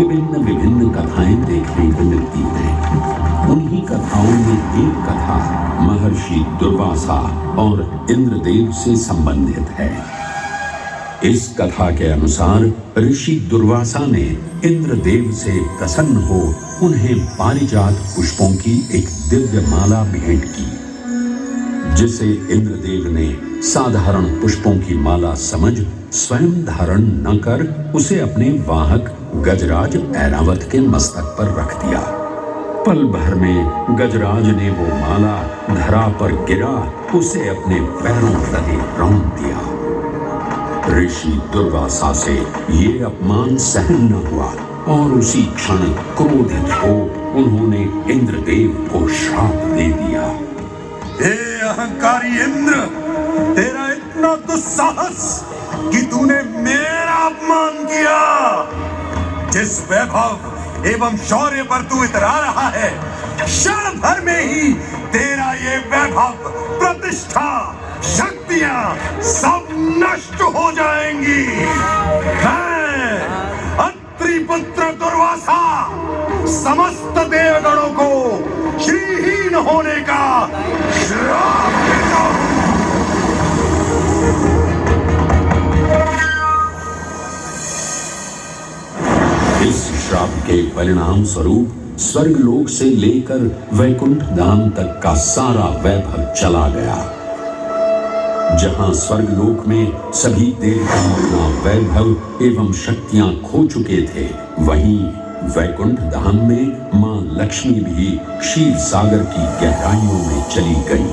विभिन्न विभिन्न कथाएं देखने को मिलती हैं। उन्हीं कथाओं में एक कथा महर्षि दुर्वासा और इंद्रदेव से संबंधित है। इस कथा के अनुसार ऋषि दुर्वासा ने इंद्रदेव से प्रसन्न हो उन्हें पारिजात पुष्पों की एक दिव्य माला भेंट की, जिसे इंद्रदेव ने साधारण पुष्पों की माला समझ स्वयं धारण न कर उसे अपने वाहक गजराज ऐरावत के मस्तक पर रख दिया। पल भर में गजराज ने वो माला धरा पर गिरा उसे अपने पैरों तले रौंद दिया। ऋषि दुर्वासा से ये अपमान सहन न हुआ और उसी क्षण क्रोधित हो उन्होंने इंद्रदेव को श्राप दे दिया। हे अहंकारी इंद्र, तेरा इतना दुस्साहस कि तूने मेरा अपमान किया। जिस वैभव एवं शौर्य पर तू इतरा रहा है, क्षण भर में ही तेरा ये वैभव, प्रतिष्ठा, शक्तियां सब नष्ट हो जाएंगी। मैं अत्रि पुत्र दुर्वासा समस्त देवगणों को श्रीहीन होने का श्राप देता हूं। इस श्राप के परिणाम स्वरूप स्वर्गलोक से लेकर वैकुंठ धाम तक का सारा वैभव चला गया। जहां स्वर्गलोक में सभी देवता अपना वैभव एवं शक्तियां खो चुके थे, वहीं वैकुंठ धाम में मां लक्ष्मी भी क्षीर सागर की गहराइयों में चली गई।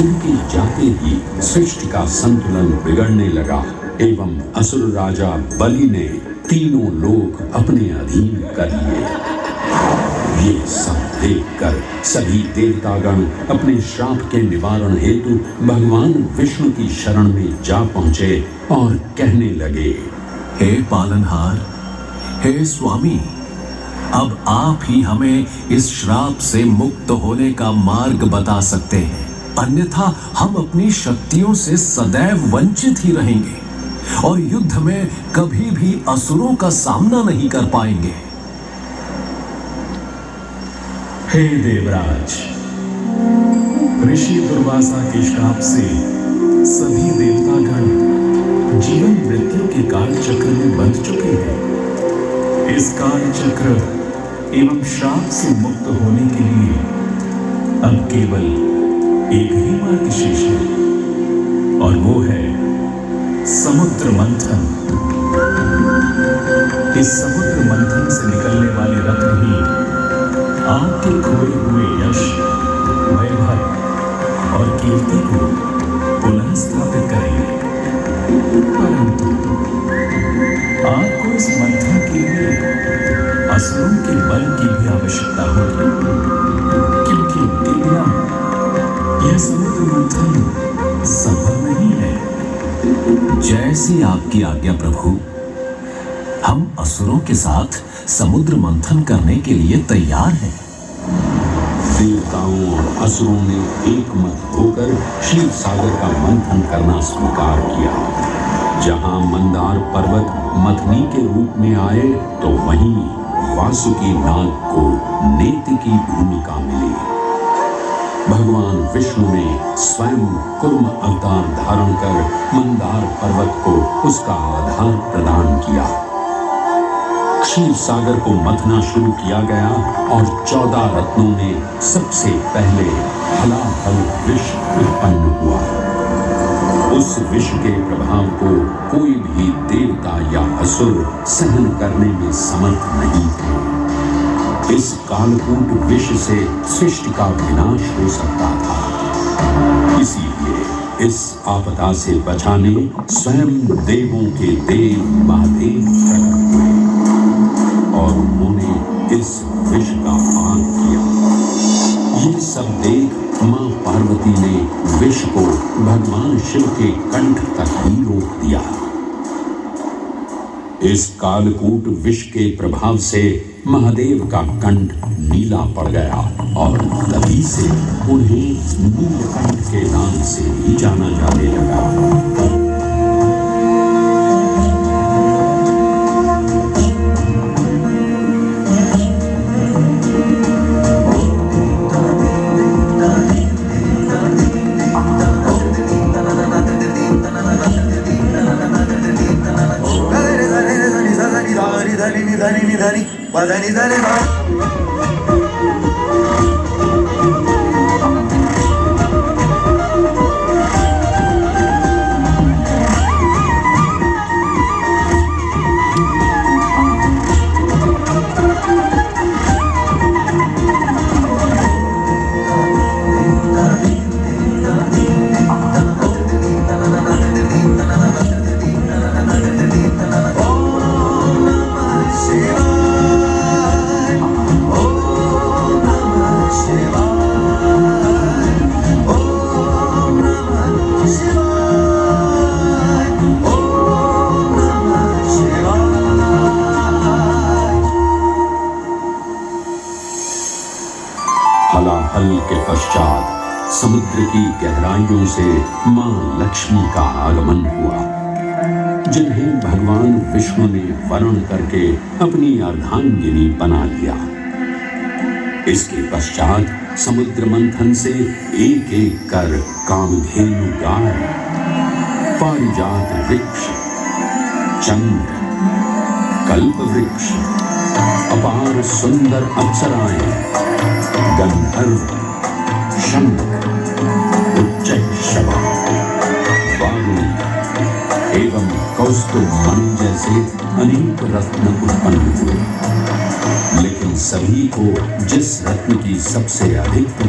उनके जाते ही सृष्टि का संतुलन बिगड़ने लगा एवं असुर राजा बलि ने तीनों लोक अपने अधीन कर लिए। ये सब देखकर सभी देवतागण अपने श्राप के निवारण हेतु भगवान विष्णु की शरण में जा पहुंचे और कहने लगे, हे पालनहार, हे स्वामी, अब आप ही हमें इस श्राप से मुक्त होने का मार्ग बता सकते हैं, अन्यथा हम अपनी शक्तियों से सदैव वंचित ही रहेंगे और युद्ध में कभी भी असुरों का सामना नहीं कर पाएंगे। हे देवराज, ऋषि दुर्वासा के श्राप से सभी देवतागण जीवन मृत्यु के काल चक्र में बंध चुके हैं। इस काल चक्र एवं श्राप से मुक्त होने के लिए अब केवल एक ही मार्ग शेष है और वो है समुद्र मंथन। इस समुद्र मंथन से निकलने वाले रत्न ही आपके खोए हुए यश, वैभव और कीर्ति को पुनः स्थापित करेंगे। परंतु आपको इस मंथन के लिए असुरों के बल की भी आवश्यकता होगी, क्योंकि उनके बिना यह समुद्र मंथन संभव नहीं है। जैसी आपकी आज्ञा प्रभु, हम असुरों के साथ समुद्र मंथन करने के लिए तैयार हैं। देवताओं और असुरों ने एक मत होकर क्षीर सागर का मंथन करना स्वीकार किया। जहां मंदार पर्वत मथनी के रूप में आए, तो वहीं वासुकी नाग को नेति की भूमिका मिली। भगवान विष्णु ने स्वयं कुर्म अवतार धारण कर मंदार पर्वत को उसका आधार प्रदान किया। क्षीर सागर को मथना शुरू किया गया और 14 रत्नों में सबसे पहले हलाहल विष उत्पन्न हुआ। उस विष के प्रभाव को कोई भी देवता या असुर सहन करने में समर्थ नहीं थे। इस कालकूट विष से सृष्टि का विनाश हो सकता था। इसीलिए इस आपदा से बचाने स्वयं देवों के देव महादेव प्रकट हुए और उन्होंने इस विष का पान किया। ये सब देख मां पार्वती ने विष को भगवान शिव के कंठ तक ही रोक दिया। इस कालकूट विष के प्रभाव से महादेव का कंठ नीला पड़ गया और तभी से उन्हें नीलकंठ के नाम से ही जाना जाने लगा। पधनि धनि धा हलाहल के पश्चात समुद्र की गहराइयों से मां लक्ष्मी का आगमन हुआ, जिन्हें भगवान विष्णु ने वर्ण करके अपनी अर्धांगिनी बना लिया। इसके पश्चात समुद्र मंथन से एक एक कर कामधेनु गाय, पारिजात वृक्ष, चंद्र, कल्प वृक्ष, अपार सुंदर अप्सराएं, गंधर्व, शंख, उच्चैःश्रवा, वारुणी एवं कौस्तुभ मणि जैसे अनेक रत्न उत्पन्न हुए, लेकिन सभी को जिस रत्न की सबसे अधिक प्रतीति